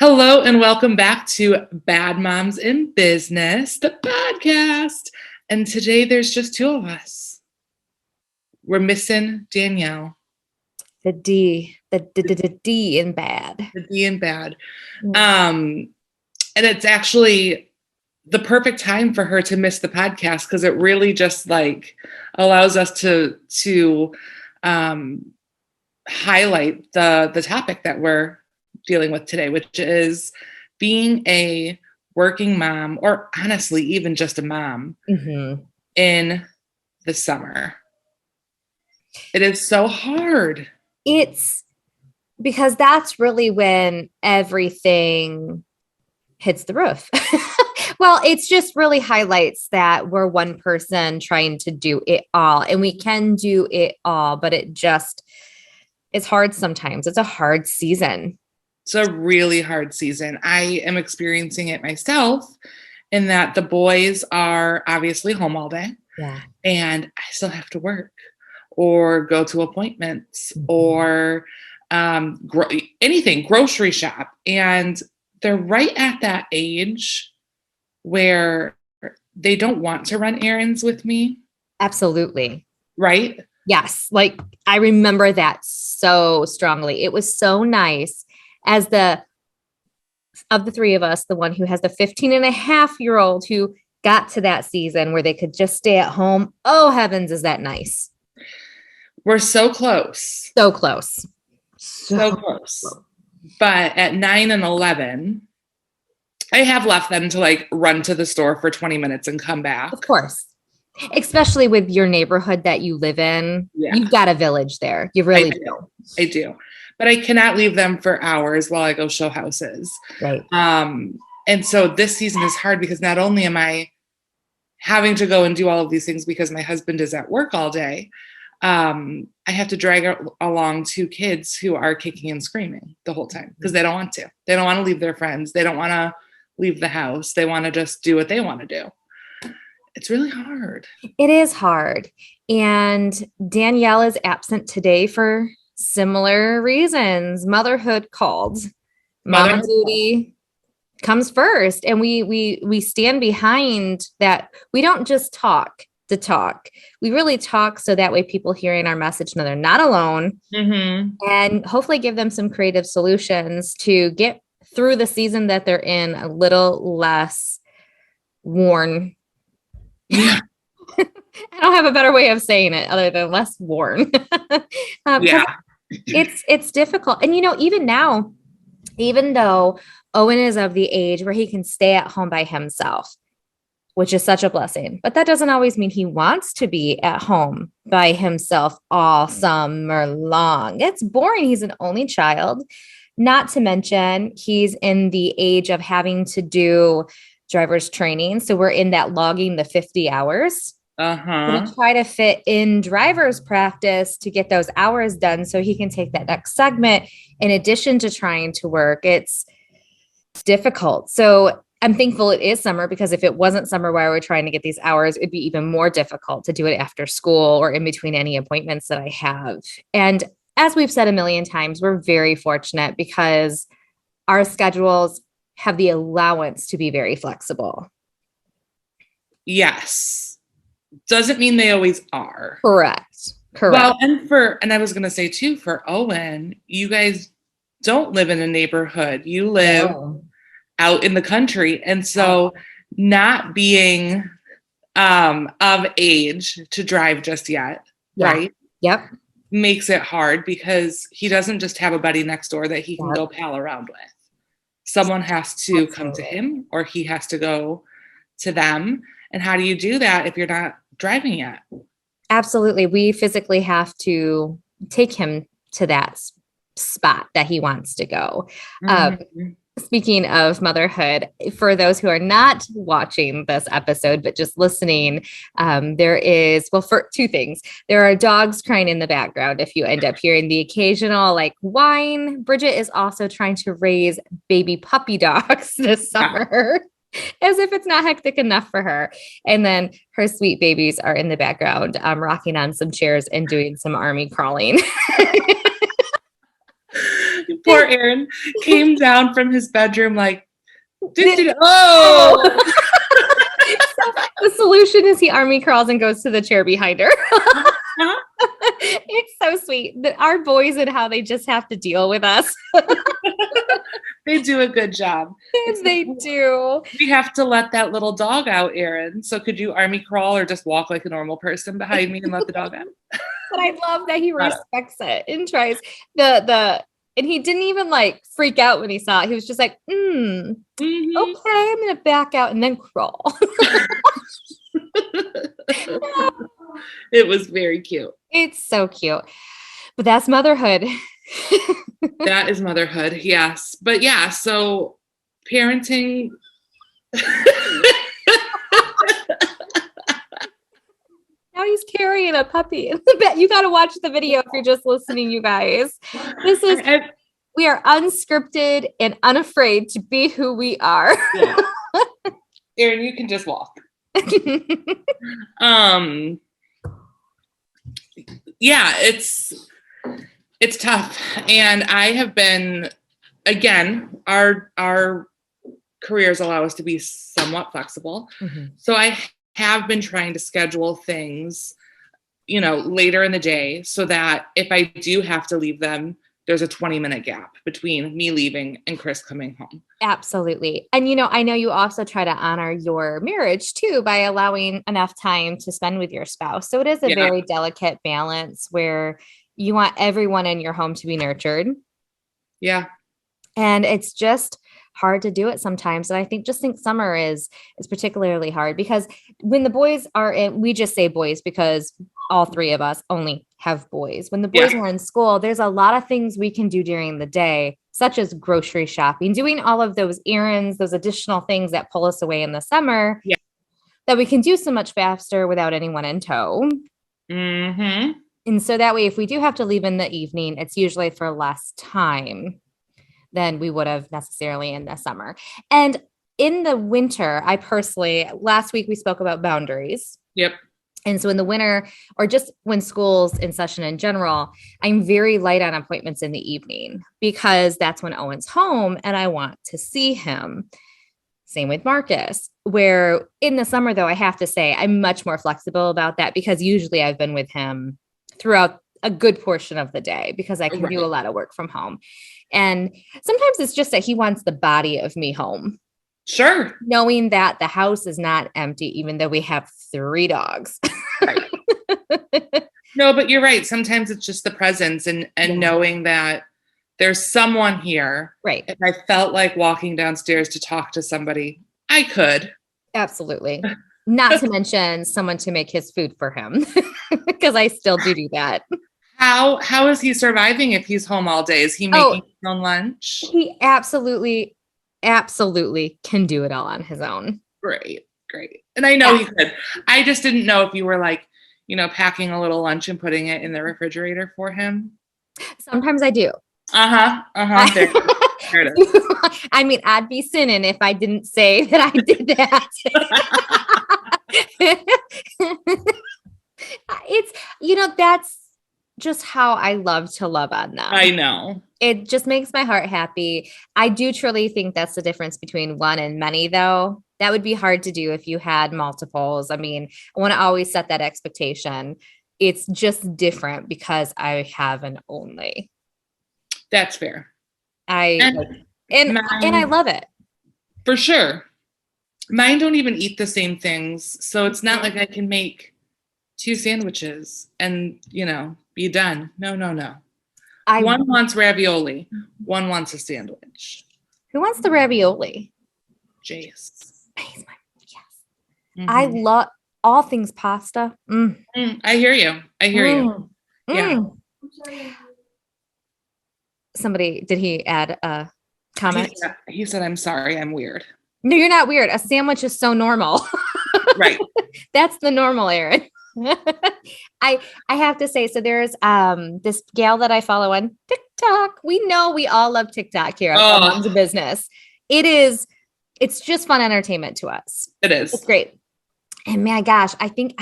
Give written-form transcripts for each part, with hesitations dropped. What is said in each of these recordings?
Hello and welcome back to Bad Moms in Business, the podcast. And today there's just two of us. We're missing Danielle. The D in bad. The D in bad. And it's actually the perfect time for her to miss the podcast because it really just allows us to highlight the topic that we're dealing with today, which is being a working mom, or honestly, even just a mom in the summer. It is so hard. It's because that's really when everything hits the roof. Well, it's just really highlights that we're one person trying to do it all, and we can do it all, but it's hard sometimes. It's a hard season. It's a really hard season. I am experiencing it myself in that the boys are obviously home all day. Yeah. And I still have to work or go to appointments or anything, grocery shop. And they're right at that age where they don't want to run errands with me. Absolutely. Right? Yes. I remember that so strongly. It was so nice as of the three of us, the one who has the 15-and-a-half-year-old who got to that season where they could just stay at home. Oh, heavens, is that nice? We're so close. So close. So close. But at 9 and 11, I have left them to run to the store for 20 minutes and come back. Of course. Especially with your neighborhood that you live in. Yeah. You've got a village there. You really do. I do. But I cannot leave them for hours while I go show houses. Right. And so this season is hard because not only am I having to go and do all of these things because my husband is at work all day, I have to drag along two kids who are kicking and screaming the whole time because they don't want to. They don't want to leave their friends. They don't want to leave the house. They want to just do what they want to do. It's really hard. It is hard. And Danielle is absent today for similar reasons. Motherhood called. Mama duty comes first. And we stand behind that. We don't just talk to talk. We really talk so that way people hearing our message know they're not alone, and hopefully give them some creative solutions to get through the season that they're in a little less worn. Yeah. I don't have a better way of saying it other than less worn. Yeah. It's difficult. And, even now, even though Owen is of the age where he can stay at home by himself, which is such a blessing, but that doesn't always mean he wants to be at home by himself all summer long. It's boring. He's an only child, not to mention he's in the age of having to do driver's training. So we're in that logging the 50 hours. We try to fit in driver's practice to get those hours done so he can take that next segment in addition to trying to work. It's difficult. So I'm thankful it is summer, because if it wasn't summer while we're trying to get these hours, it'd be even more difficult to do it after school or in between any appointments that I have. And as we've said a million times, we're very fortunate because our schedules have the allowance to be very flexible. Yes. Doesn't mean they always are. Correct. Well, and I was going to say too, for Owen, you guys don't live in a neighborhood. You live out in the country. And so not being of age to drive just yet, right? Yep. Makes it hard because he doesn't just have a buddy next door that he can go pal around with. Someone has to come to him, or he has to go to them. And how do you do that if you're not driving yet? Absolutely. We physically have to take him to that spot that he wants to go. Speaking of motherhood, for those who are not watching this episode, but just listening, there is, for two things. There are dogs crying in the background. If you end up hearing the occasional whine, Bridgette is also trying to raise baby puppy dogs this summer. As if it's not hectic enough for her. And then her sweet babies are in the background, rocking on some chairs and doing some army crawling. Poor Aaron came down from his bedroom like, oh. So the solution is he army crawls and goes to the chair behind her. Uh-huh. It's so sweet. Our boys and how they just have to deal with us. They do a good job. They do. We have to let that little dog out, Aaron. So could you army crawl or just walk like a normal person behind me and let the dog out? But I love that he respects it and tries and he didn't even like freak out when he saw it. He was just like, okay, I'm going to back out and then crawl. It was very cute. It's so cute. But that's motherhood. That is motherhood. Yes. But yeah, so parenting. Now he's carrying a puppy. You got to watch the video if you're just listening, you guys. We are unscripted and unafraid to be who we are. Yeah. Aaron, you can just walk. Yeah, it's tough. And I have been, again, our careers allow us to be somewhat flexible. So I have been trying to schedule things, later in the day so that if I do have to leave them, there's a 20-minute gap between me leaving and Chris coming home. Absolutely. And, I know you also try to honor your marriage too, by allowing enough time to spend with your spouse. So it is a very delicate balance where you want everyone in your home to be nurtured. Yeah. And it's just hard to do it sometimes. And I think summer is particularly hard because when the boys are in, we just say boys because all three of us only have boys. When the boys are in school, there's a lot of things we can do during the day, such as grocery shopping, doing all of those errands, those additional things that pull us away in the summer that we can do so much faster without anyone in tow. And so that way, if we do have to leave in the evening, it's usually for less time than we would have necessarily in the summer. And in the winter, last week we spoke about boundaries. Yep. And so in the winter, or just when school's in session in general, I'm very light on appointments in the evening because that's when Owen's home and I want to see him. Same with Marcus, where in the summer, though, I have to say I'm much more flexible about that because usually I've been with him throughout a good portion of the day because I can do a lot of work from home. And sometimes it's just that he wants the body of me home. Sure. Knowing that the house is not empty, even though we have 3 dogs. Right. No, but you're right. Sometimes it's just the presence and knowing that there's someone here. Right. If I felt like walking downstairs to talk to somebody, I could. Absolutely. Not to mention someone to make his food for him because I still do that. How is he surviving if he's home all day? Is he making his own lunch? He absolutely can do it all on his own. Great. And I know he could. I just didn't know if you were like, packing a little lunch and putting it in the refrigerator for him. Sometimes I do. There it is. I mean, I'd be sinning if I didn't say that I did that. That's just how I love to love on them. I know. It just makes my heart happy. I do truly think that's the difference between one and many, though. That would be hard to do if you had multiples. I mean, I want to always set that expectation. It's just different because I have an only. That's fair. And I love it. For sure. Mine don't even eat the same things. So it's not like I can make 2 sandwiches and, be done. No. One wants ravioli. One wants a sandwich. Who wants the ravioli? Jace. Yes. I love all things pasta. I hear you. Yeah. Somebody, did he add a comment? He said, I'm sorry, I'm weird. No, you're not weird. A sandwich is so normal. Right. That's the normal, Aaron. I have to say, so there's this gal that I follow on TikTok. We know we all love TikTok here at Mom's a Business. It's just fun entertainment to us. It is. It's great. And my gosh, I think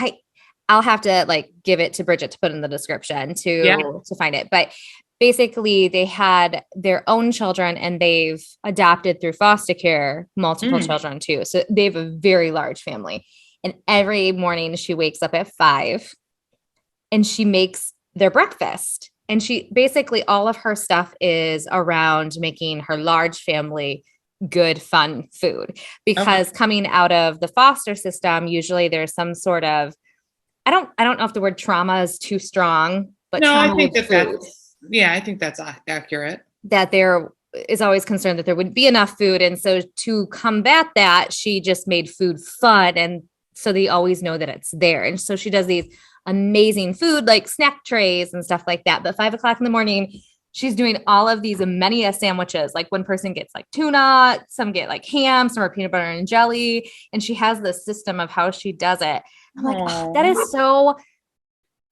I'll have to give it to Bridgette to put in the description to find it. But basically they had their own children and they've adopted through foster care multiple children too. So they have a very large family. And every morning she wakes up at 5 and she makes their breakfast. And she basically, all of her stuff is around making her large family good, fun food. Because coming out of the foster system, usually there's some sort of, I don't know if the word trauma is too strong, but no, trauma I think with that food. I think that's accurate. That there is always concerned that there wouldn't be enough food. And so to combat that, she just made food fun. And so they always know that it's there. And so she does these amazing food like snack trays and stuff like that. But 5 o'clock in the morning, she's doing all of these many sandwiches. Like one person gets like tuna, some get like ham, some are peanut butter and jelly. And she has this system of how she does it. I'm like, oh, that is so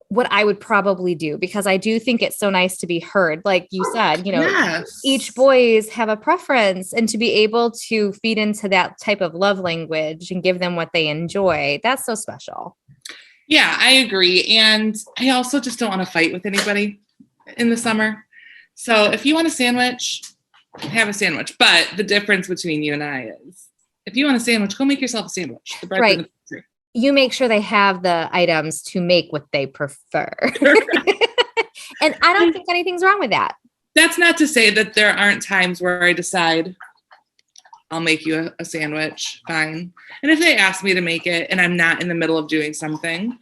what I would probably do, because I do think it's so nice to be heard. Like you said, each boys have a preference, and to be able to feed into that type of love language and give them what they enjoy. That's so special. Yeah, I agree. And I also just don't want to fight with anybody in the summer. So if you want a sandwich, have a sandwich. But the difference between you and I is if you want a sandwich, go make yourself a sandwich. The bread's right. in the pantry. You make sure they have the items to make what they prefer. And I don't think anything's wrong with that. That's not to say that there aren't times where I decide I'll make you a sandwich. Fine. And if they ask me to make it and I'm not in the middle of doing something,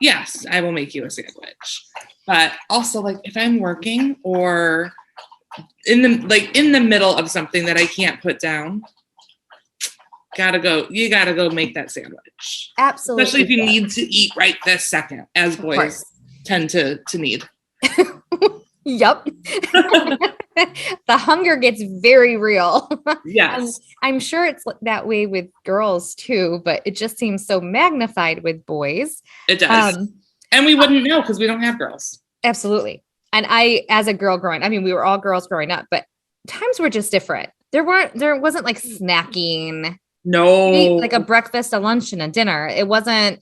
yes, I will make you a sandwich. But also, like, if I'm working or in the middle of something that I can't put down, you gotta go make that sandwich. Absolutely. Especially if you need to eat right this second, as boys tend to need. Yep. The hunger gets very real. Yes. I'm sure it's that way with girls too, but it just seems so magnified with boys. It does. And we wouldn't know because we don't have girls. Absolutely. And I, as a girl we were all girls growing up, but times were just different. There wasn't like snacking. No. Like a breakfast, a lunch, and a dinner. It wasn't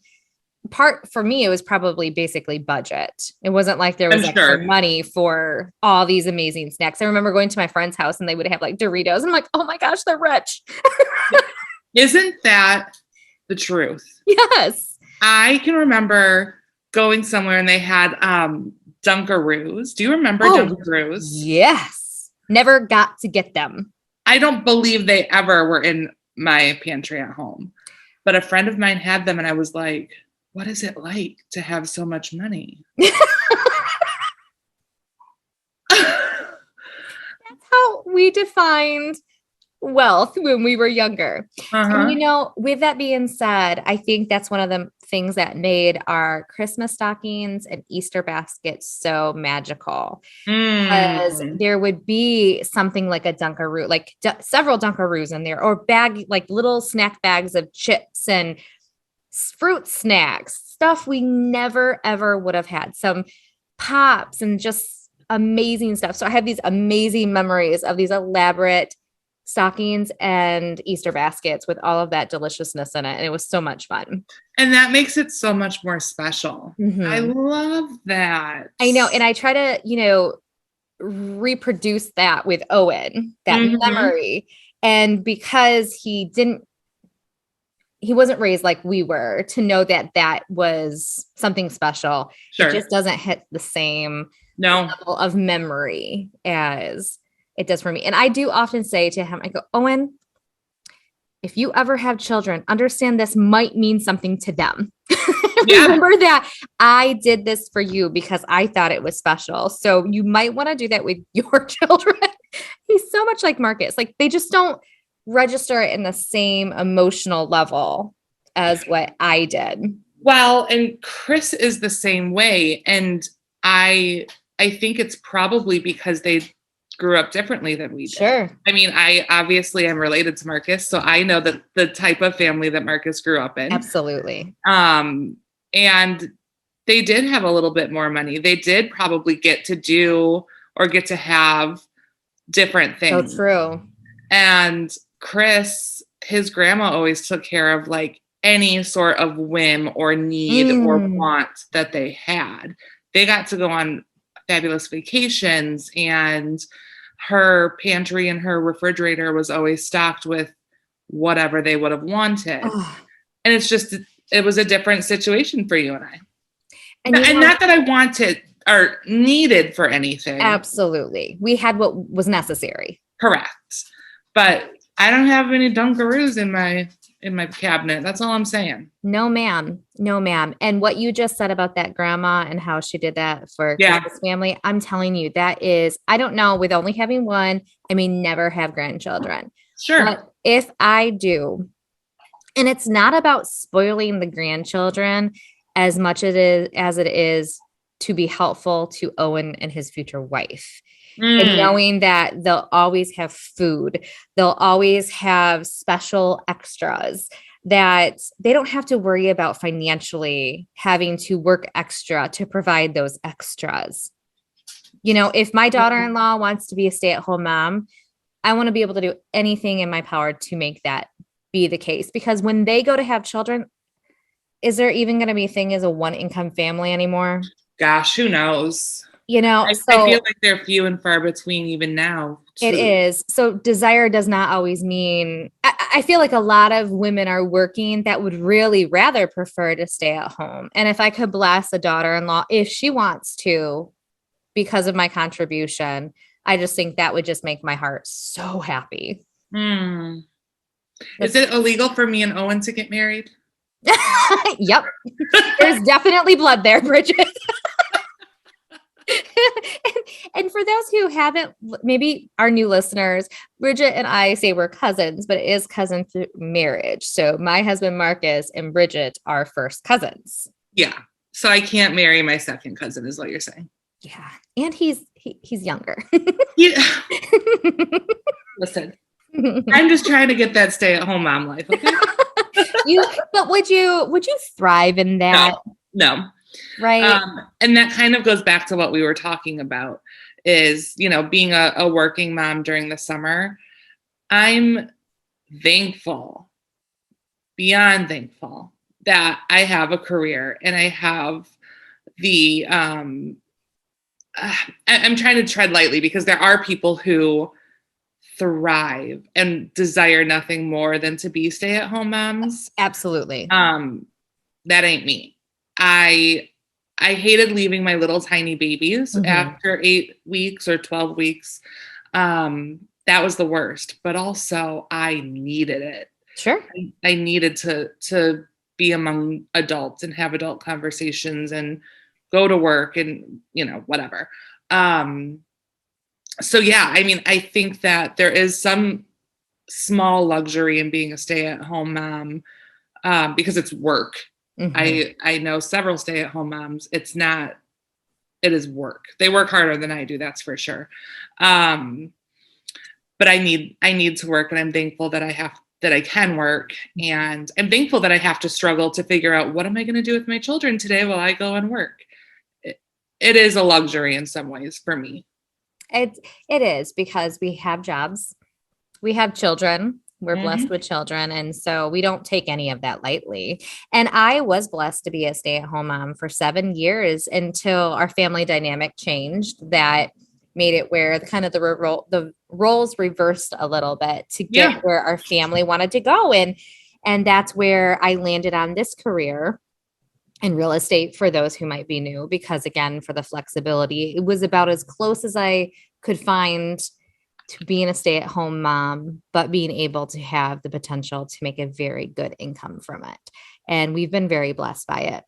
for me, it was probably basically budget. It wasn't like there was extra money for all these amazing snacks. I remember going to my friend's house and they would have like Doritos. I'm like, oh my gosh, they're rich. Isn't that the truth? Yes. I can remember going somewhere and they had Dunkaroos. Do you remember Dunkaroos? Yes. Never got to get them. I don't believe they ever were in my pantry at home. But a friend of mine had them and I was like, what is it like to have so much money? That's how we defined wealth when we were younger. And, with that being said, I think that's one of the things that made our Christmas stockings and Easter baskets so magical. Because there would be something like a Dunkaroo, like several Dunkaroos in there, or bag, like little snack bags of chips and fruit snacks, stuff we never, ever would have had. Some pops and just amazing stuff. So I have these amazing memories of these elaborate stockings and Easter baskets with all of that deliciousness in it. And it was so much fun. And that makes it so much more special. I love that. I know. And I try to, reproduce that with Owen, that memory. And because he wasn't raised like we were, to know that that was something special. It just doesn't hit the same level of memory as it does for me. And I do often say to him, I go, Owen, if you ever have children, understand this might mean something to them. Remember that I did this for you because I thought it was special. So you might want to do that with your children. He's so much like Marcus. Like they just don't register it in the same emotional level as what I did. Well, and Chris is the same way. And I think it's probably because they grew up differently than we did. Sure. I mean, I obviously am related to Marcus, so I know that the type of family that Marcus grew up in. Absolutely. And they did have a little bit more money. They did probably get to do or get to have different things. So true. And Chris, his grandma always took care of like any sort of whim or need or want that they had. They got to go on fabulous vacations, and her pantry and her refrigerator was always stocked with whatever they would have wanted. Oh, And it's just, it was a different situation for you and I. and Not that I wanted or needed for anything. absolutely. We had what was necessary. Correct. But I don't have any Dunkaroos in my cabinet. That's all I'm saying. No, ma'am. No, ma'am. And what you just said about that grandma and how she did that for Christmas family, I'm telling you, that is, I don't know, with only having one, I may never have grandchildren. Sure. But if I do, and it's not about spoiling the grandchildren as much as it is to be helpful to Owen and his future wife. And knowing that they'll always have food, they'll always have special extras, that they don't have to worry about financially having to work extra to provide those extras. You know, if my daughter-in-law wants to be a stay-at-home mom, I want to be able to do anything in my power to make that be the case. Because when they go to have children, is there even going to be a thing as a one-income family anymore? Gosh, who knows? You know, I feel like they're few and far between even now. It is. So desire does not always mean, I feel like a lot of women are working that would really rather prefer to stay at home. And if I could bless a daughter-in-law, if she wants to, because of my contribution, I just think that would just make my heart so happy. Is it illegal for me and Owen to get married? Yep. There's definitely blood there, Bridgette. And for those who haven't, maybe our new listeners, Bridgette and I say we're cousins, but it is cousin through marriage. So my husband, Marcus, and Bridgette are first cousins. Yeah. So I can't marry my second cousin is what you're saying. Yeah. And he's younger. Yeah. Listen, I'm just trying to get that stay-at-home mom life. Okay. But would you thrive in that? No. Right. And that kind of goes back to what we were talking about is, you know, being a working mom during the summer. I'm thankful, beyond thankful, that I have a career and I have the, I'm trying to tread lightly because there are people who thrive and desire nothing more than to be stay-at-home moms. Absolutely. That ain't me. I hated leaving my little tiny babies after 8 weeks or 12 weeks. That was the worst, but also I needed it. Sure. I needed to be among adults and have adult conversations and go to work and, you know, whatever. So yeah, I mean, I think that there is some small luxury in being a stay-at-home mom because it's work. I know several stay-at-home moms. It is work. They work harder than I do, that's for sure. But I need to work, and I'm thankful that I can work, and I'm thankful that I have to struggle to figure out what am I going to do with my children today while I go and work. It is a luxury in some ways for me. It is because we have jobs, we have children. We're blessed with children. And so we don't take any of that lightly. And I was blessed to be a stay-at-home mom for 7 years until our family dynamic changed. That made it where the roles reversed a little bit to get where our family wanted to go. And that's where I landed on this career in real estate for those who might be new, because again, for the flexibility, it was about as close as I could find to being a stay-at-home mom, but being able to have the potential to make a very good income from it. And we've been very blessed by it.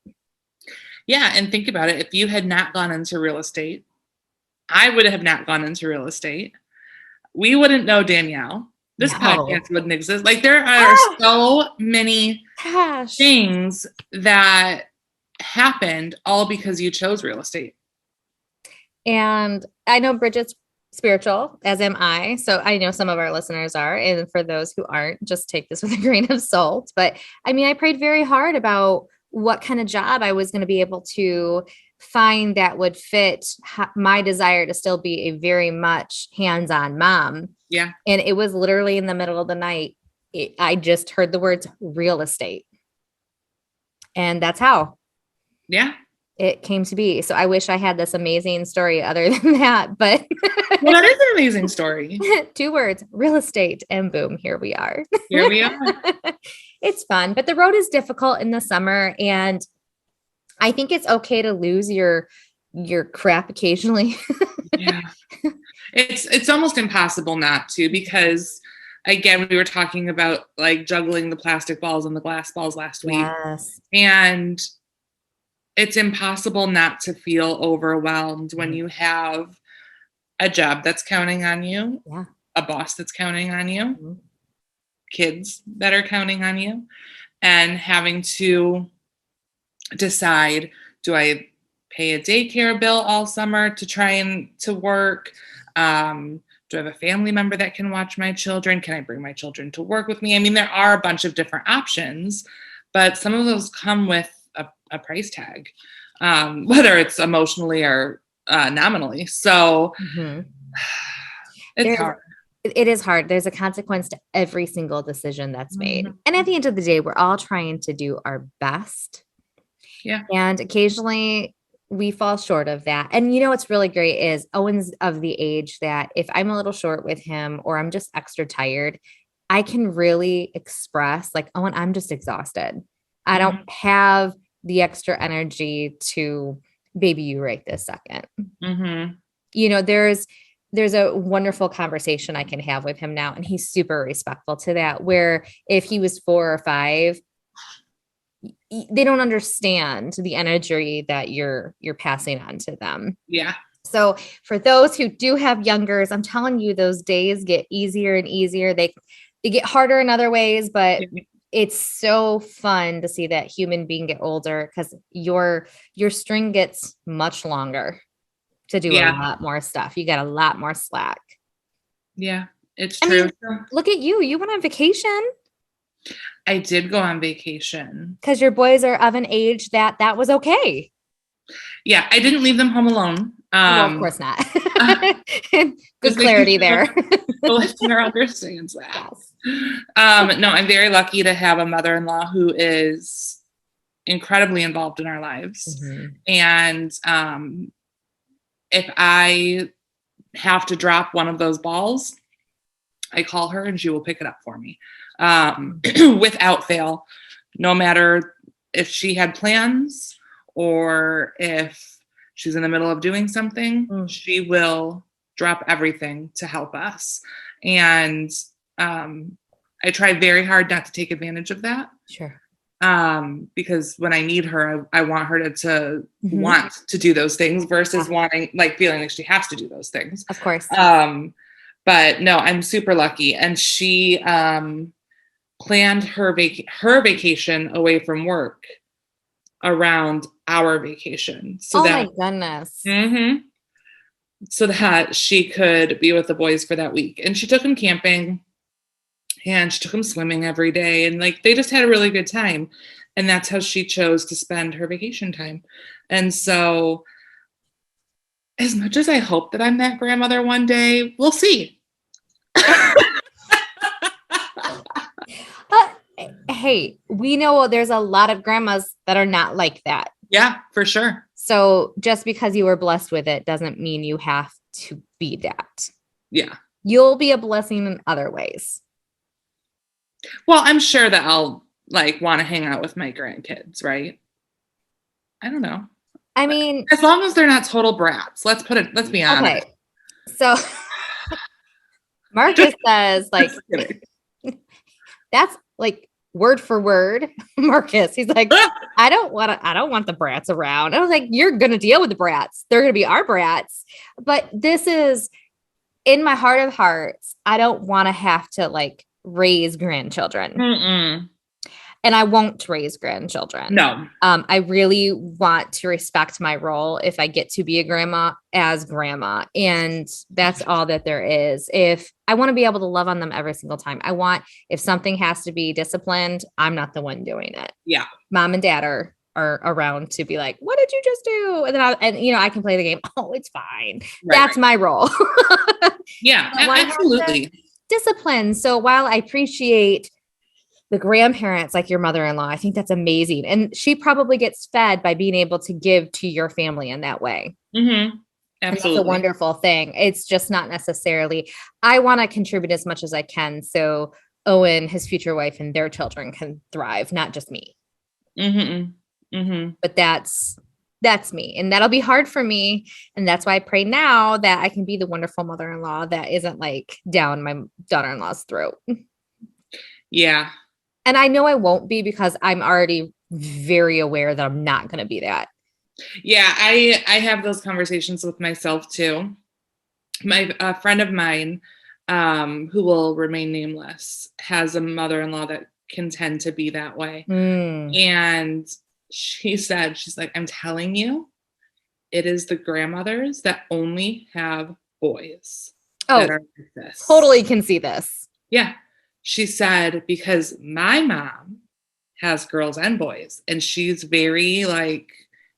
Yeah. And think about it. If you had not gone into real estate, I would have not gone into real estate. We wouldn't know Danielle. This podcast wouldn't exist. Like there are so many things that happened all because you chose real estate. And I know Bridgette's spiritual, as am I. So I know some of our listeners are. And for those who aren't, just take this with a grain of salt. But I mean, I prayed very hard about what kind of job I was going to be able to find that would fit my desire to still be a very much hands-on mom. Yeah. And it was literally in the middle of the night. I just heard the words real estate. And that's how. Yeah. it came to be. So I wish I had this amazing story other than that, but Well, that is an amazing story. 2 words, real estate, and boom, here we are. Here we are. It's fun, but the road is difficult in the summer. And I think it's okay to lose your crap occasionally. Yeah. It's almost impossible not to, because again, we were talking about like juggling the plastic balls and the glass balls last week. Yes. And it's impossible not to feel overwhelmed when you have a job that's counting on you, Yeah. a boss that's counting on you, Mhm. kids that are counting on you, and having to decide, do I pay a daycare bill all summer to try and to work? Do I have a family member that can watch my children? Can I bring my children to work with me? I mean, there are a bunch of different options, but some of those come with a price tag, whether it's emotionally or nominally. So it's hard. It is hard. There's a consequence to every single decision that's made. And at the end of the day, we're all trying to do our best. Yeah. And occasionally we fall short of that. And you know, what's really great is Owen's of the age that if I'm a little short with him or I'm just extra tired, I can really express like, Owen, I'm just exhausted. I don't have the extra energy to baby you right this second. You know, there's a wonderful conversation I can have with him now. And he's super respectful to that, where if he was 4 or 5, they don't understand the energy that you're passing on to them. Yeah. So for those who do have youngers, I'm telling you, those days get easier and easier. They get harder in other ways, but it's so fun to see that human being get older, because your string gets much longer to do a lot more stuff. You got a lot more slack. Yeah, it's true. I mean, look at you. You went on vacation. I did go on vacation. Because your boys are of an age that was okay. Yeah, I didn't leave them home alone. No, of course not. Good clarity there. The listener understands that. Yes. No, I'm very lucky to have a mother-in-law who is incredibly involved in our lives. And if I have to drop one of those balls, I call her and she will pick it up for me without fail, no matter if she had plans or if she's in the middle of doing something, she will drop everything to help us. And I try very hard not to take advantage of that. Sure. Because when I need her, I want her to want to do those things versus wanting, like, feeling like she has to do those things. Of course. But no, I'm super lucky. And she planned her vacation away from work around our vacation. So my goodness. So that she could be with the boys for that week. And she took them camping and she took them swimming every day. And like, they just had a really good time. And that's how she chose to spend her vacation time. And so as much as I hope that I'm that grandmother one day, we'll see. Hey, we know there's a lot of grandmas that are not like that. Yeah, for sure. So just because you were blessed with it doesn't mean you have to be that. Yeah. You'll be a blessing in other ways. Well, I'm sure that I'll like want to hang out with my grandkids, right? I don't know. I mean, as long as they're not total brats, let's be honest. Okay. So Marcus says like, that's like word for word, Marcus. He's like, I don't want the brats around. I was like, you're going to deal with the brats. They're going to be our brats. But this is in my heart of hearts. I don't want to have to like raise grandchildren. And I won't raise grandchildren. No. I really want to respect my role if I get to be a grandma as grandma. And that's all that there is. If I want to be able to love on them every single time, if something has to be disciplined, I'm not the one doing it. Yeah. Mom and dad are around to be like, what did you just do? And then I can play the game. Oh, it's fine. Right. That's my role. Yeah, absolutely. Discipline. So while I appreciate the grandparents, like your mother-in-law, I think that's amazing. And she probably gets fed by being able to give to your family in that way. Mm-hmm. Absolutely. And that's a wonderful thing. It's just not necessarily, I want to contribute as much as I can. So Owen, his future wife, and their children can thrive, not just me. Mm-hmm. Mm-hmm. But that's me. And that'll be hard for me. And that's why I pray now that I can be the wonderful mother-in-law that isn't like down my daughter-in-law's throat. Yeah. And I know I won't be because I'm already very aware that I'm not going to be that. Yeah, I have those conversations with myself too. A friend of mine, who will remain nameless, has a mother-in-law that can tend to be that way. And she said, she's like, I'm telling you, it is the grandmothers that only have boys that are like this. Totally can see this. Yeah. She said, because my mom has girls and boys, and she's very like,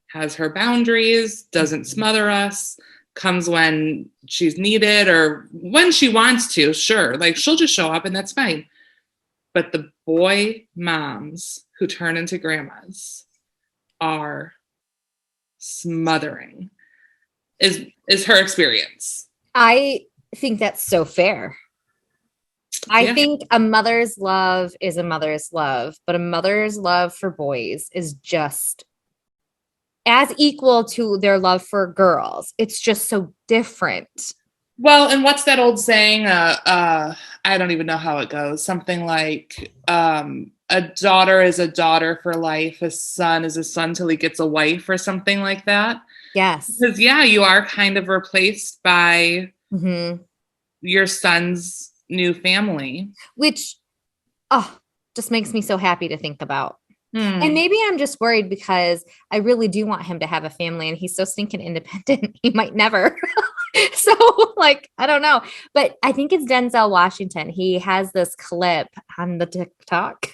has her boundaries, doesn't smother us, comes when she's needed or when she wants to, sure. Like she'll just show up and that's fine. But the boy moms who turn into grandmas are smothering, is her experience. I think that's so fair. I think a mother's love is a mother's love, but a mother's love for boys is just as equal to their love for girls. It's just so different. Well, and what's that old saying? I don't even know how it goes. Something like a daughter is a daughter for life. A son is a son till he gets a wife, or something like that. Yes. Because you are kind of replaced by your son's new family, which just makes me so happy to think about. And maybe I'm just worried because I really do want him to have a family, and he's so stinking independent. He might never. So like, I don't know, but I think it's Denzel Washington. He has this clip on the TikTok.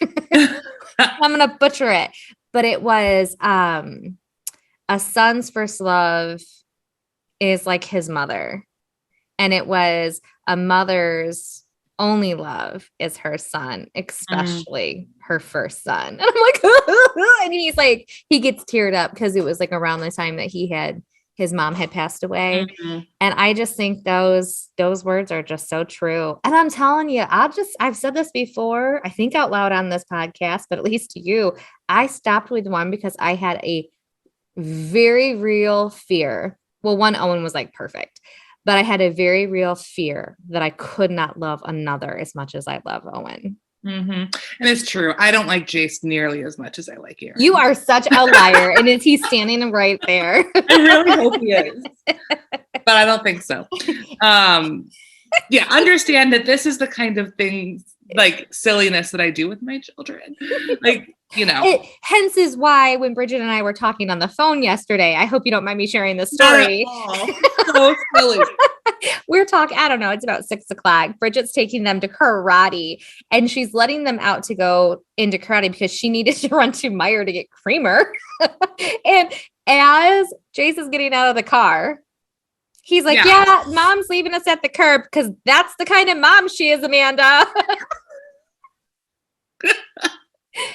I'm going to butcher it, but it was a son's first love is like his mother. And it was a mother's only love is her son, especially her first son. And I'm like, and he's like, he gets teared up because it was like around the time that his mom had passed away. And I just think those words are just so true. And I'm telling you, I've said this before, I think out loud on this podcast, but at least to you, I stopped with one because I had a very real fear. Well, one, Owen was like perfect. But I had a very real fear that I could not love another as much as I love Owen. And it's true. I don't like Jace nearly as much as I like Aaron. You are such a liar. And is he standing right there? I really hope he is. But I don't think so. Understand that this is the kind of thing, like silliness that I do with my children. Like, hence is why when Bridgette and I were talking on the phone yesterday, I hope you don't mind me sharing this story. So silly. We're talking, I don't know, it's about 6:00. Bridgette's taking them to karate, and she's letting them out to go into karate because she needed to run to Meijer to get creamer. And as Jace is getting out of the car, he's like, yeah, mom's leaving us at the curb because that's the kind of mom she is, Amanda.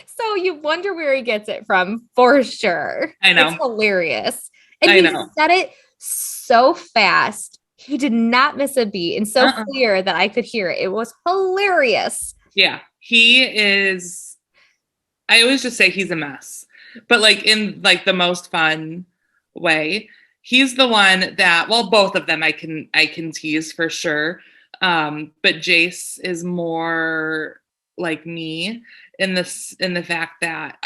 So you wonder where he gets it from, for sure. I know. It's hilarious. And he said it so fast. He did not miss a beat, and so clear that I could hear it. It was hilarious. Yeah, he is. I always just say he's a mess, but like in like the most fun way. He's the one that, well, both of them I can tease for sure. But Jace is more like me in the fact that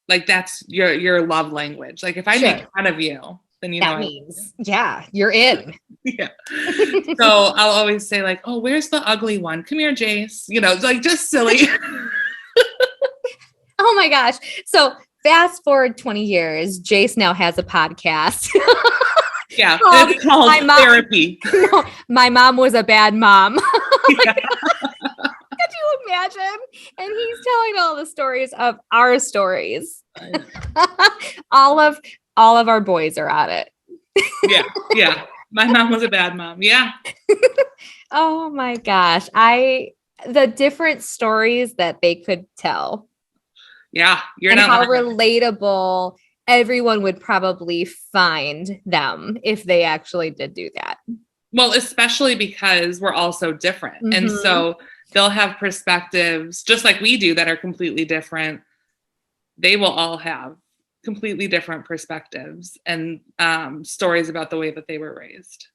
like that's your love language. Like if I make fun of you, then that means you're in. Yeah. So I'll always say like, oh, where's the ugly one? Come here, Jace. Like just silly. Oh my gosh. So fast forward 20 years, Jace now has a podcast. Yeah, it's called therapy. No, my mom was a bad mom. Yeah. Could you imagine? And he's telling all the stories of our stories. all of our boys are on it. Yeah. My mom was a bad mom. Yeah. Oh my gosh. I the different stories that they could tell. Yeah, you're and not how lying. relatable everyone would probably find them if they actually did do that. Well, especially because we're all so different. Mm-hmm. And so they'll have perspectives just like we do that are completely different. They will all have completely different perspectives and stories about the way that they were raised.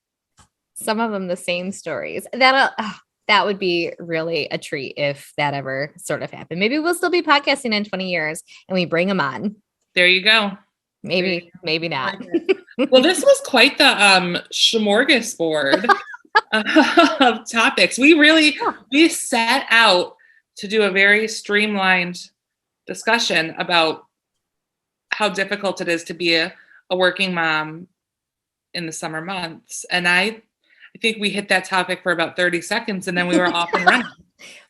Some of them the same stories. That would be really a treat if that ever sort of happened. Maybe we'll still be podcasting in 20 years and we bring them on. There you go. Maybe not. Well, this was quite the smorgasbord of topics. We set out to do a very streamlined discussion about how difficult it is to be a working mom in the summer months. And I think we hit that topic for about 30 seconds and then we were off and running.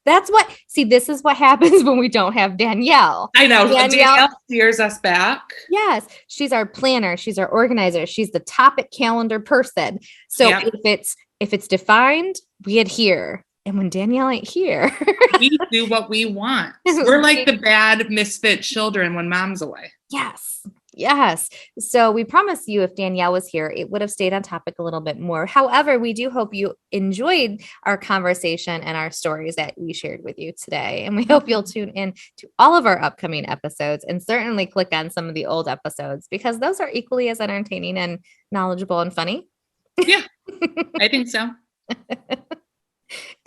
This is what happens when we don't have Danielle. I know. Danielle steers us back. Yes. She's our planner. She's our organizer. She's the topic calendar person. So if it's defined, we adhere. And when Danielle ain't here, we do what we want. We're like the bad misfit children when mom's away. Yes. So we promise you if Danielle was here, it would have stayed on topic a little bit more. However, we do hope you enjoyed our conversation and our stories that we shared with you today. And we hope you'll tune in to all of our upcoming episodes and certainly click on some of the old episodes because those are equally as entertaining and knowledgeable and funny. Yeah, I think so.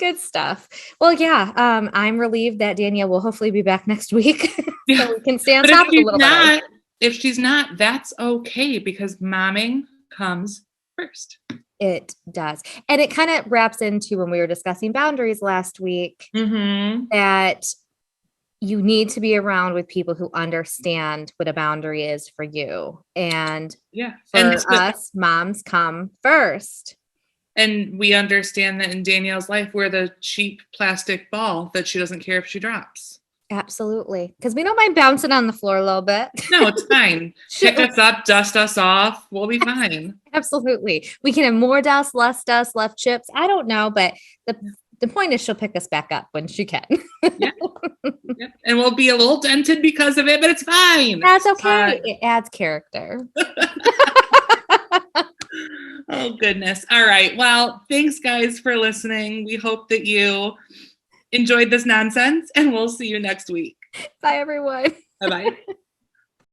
Good stuff. Well, yeah, I'm relieved that Danielle will hopefully be back next week so we can stay on top of a little bit. If she's not, that's okay because momming comes first. It does. And it kind of wraps into when we were discussing boundaries last week that you need to be around with people who understand what a boundary is for you. And us, moms come first. And we understand that in Danielle's life, we're the cheap plastic ball that she doesn't care if she drops. Absolutely. Because we don't mind bouncing on the floor a little bit. No, it's fine. Pick us up, dust us off. We'll be fine. Absolutely. We can have more dust, less chips. I don't know. But the point is she'll pick us back up when she can. Yeah. Yep. And we'll be a little dented because of it, but it's fine. That's okay. It adds character. Oh, goodness. All right. Well, thanks, guys, for listening. We hope that you enjoyed this nonsense, and we'll see you next week. Bye, everyone. Bye-bye.